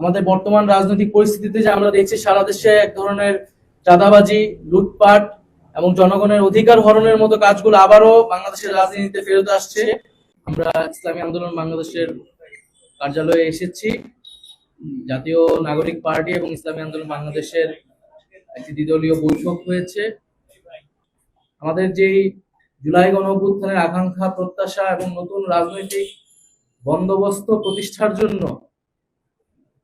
আমাদের বর্তমান রাজনৈতিক পরিস্থিতিতে যে আমরা দেখছি সারা দেশে এক ধরনের চাঁদাবাজি, লুটপাট এবং জনগণের অধিকার হরণের মতো কাজগুলো আবারও বাংলাদেশের রাজনীতিতে ফেরত আসছে। আমরা ইসলামী আন্দোলন বাংলাদেশের কার্যালয়ে এসেছি। জাতীয় নাগরিক পার্টি এবং ইসলামী আন্দোলন বাংলাদেশের একটি দ্বিদলীয় বৈঠক হয়েছে। আমাদের যেই জুলাই গণঅভ্যুত্থানের আকাঙ্ক্ষা, প্রত্যাশা এবং নতুন রাজনৈতিক বন্দোবস্ত প্রতিষ্ঠার জন্য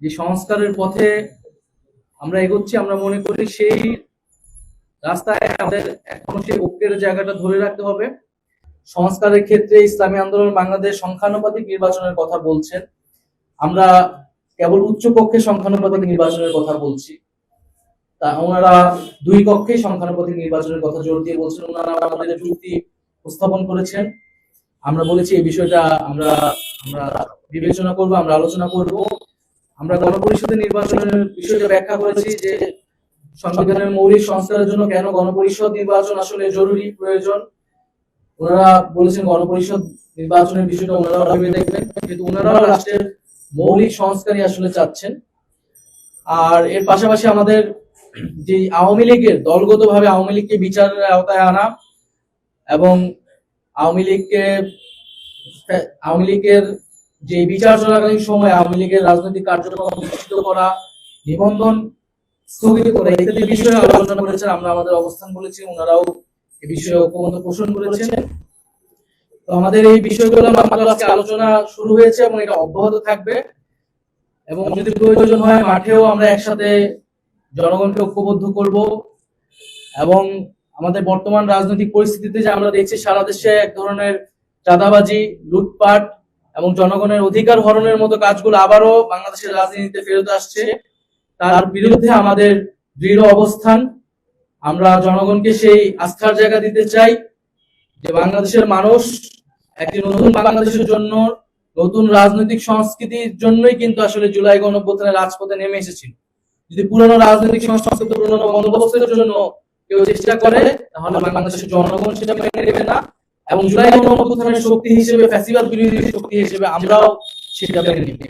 যে সংস্কারের পথে আমরা এগোচ্ছি, আমরা মনে করি সেই রাস্তায় আমাদের এখনো সেই ঐক্যের জায়গাটা ধরে রাখতে হবে। সংস্কারের ক্ষেত্রে ইসলামী আন্দোলন বাংলাদেশ সংখ্যানুপাতিক নির্বাচনের কথা বলছেন, আমরা কেবল উচ্চ কক্ষে সংখ্যানুপাতিক নির্বাচনের কথা বলছি। তা ওনারা দুই কক্ষেই সংখ্যানুপাতিক নির্বাচনের কথা জোর দিয়ে বলছেন। ওনারা আমাদের যুক্তি উপস্থাপন করেছেন, আমরা বলেছি এই বিষয়টা আমরা বিবেচনা করব, আমরা আলোচনা করব। আমরা গণপরিষদের নির্বাচনের বিষয়টা ব্যাখ্যা করেছি যে সংবিধানের মৌলিক সংস্কারের জন্য কেন গণপরিষদ নির্বাচন আসলে জরুরি, প্রয়োজন। ওনারা বলেছেন গণপরিষদ নির্বাচনের বিষয়টা ওনারাও ভেবে দেখবেন, কিন্তু ওনারাও রাষ্ট্রের মৌলিক সংস্কারই আসলে চাচ্ছেন। আর এর পাশাপাশি আমাদের যে আওয়ামী লীগের দলগতভাবে আওয়ামী লীগকে বিচারের আওতায় আনা এবং আওয়ামী লীগের যে বিচার চলাকালীন সময় আওয়ামী লীগের রাজনৈতিক কার্যক্রম নিশ্চিত করা, নিবন্ধন স্থগিত করা ইত্যাদি বিষয়ে আলোচনা করেছেন। আমরা আমাদের অবস্থান বলেছি, ওনারাও এই বিষয়ে ঐক্যমত পোষণ করেছেন। তো আমাদের এই বিষয়গুলো আজকে আলোচনা শুরু হয়েছে এবং এটা অব্যাহত থাকবে, এবং যদি প্রয়োজন হয় মাঠেও আমরা একসাথে জনগণকে ঐক্যবদ্ধ করব। এবং আমাদের বর্তমান রাজনৈতিক পরিস্থিতিতে যে আমরা দেখছি সারা দেশে এক ধরনের চাঁদাবাজি, লুটপাট এবং জনগণের অধিকার হরণের মতো কাজগুলো আবারও বাংলাদেশের রাজনীতিতে ফেরত আসছে, তার বিরুদ্ধে আমাদের দৃঢ় অবস্থান। আমরা জনগণকে সেই আস্থার জায়গা দিতে চাই যে বাংলাদেশের মানুষ একটি নতুন বাংলাদেশের জন্য, নতুন রাজনৈতিক সংস্কৃতির জন্যই কিন্তু আসলে জুলাই গণঅভ্যুত্থানের রাজপথে নেমে এসেছিল। যদি পুরনো রাজনৈতিক সংস্কৃতি, পুরনো বন্দোবস্তের জন্য কেউ চেষ্টা করে, তাহলে বাংলাদেশের জনগণ সেটা মেনে নেবে না, এবং জুলাই গণঅভ্যুত্থানের শক্তি হিসেবে, ফ্যাসিবাদ বিরোধী শক্তি হিসেবে আমরাও সেটা মেনে নেব।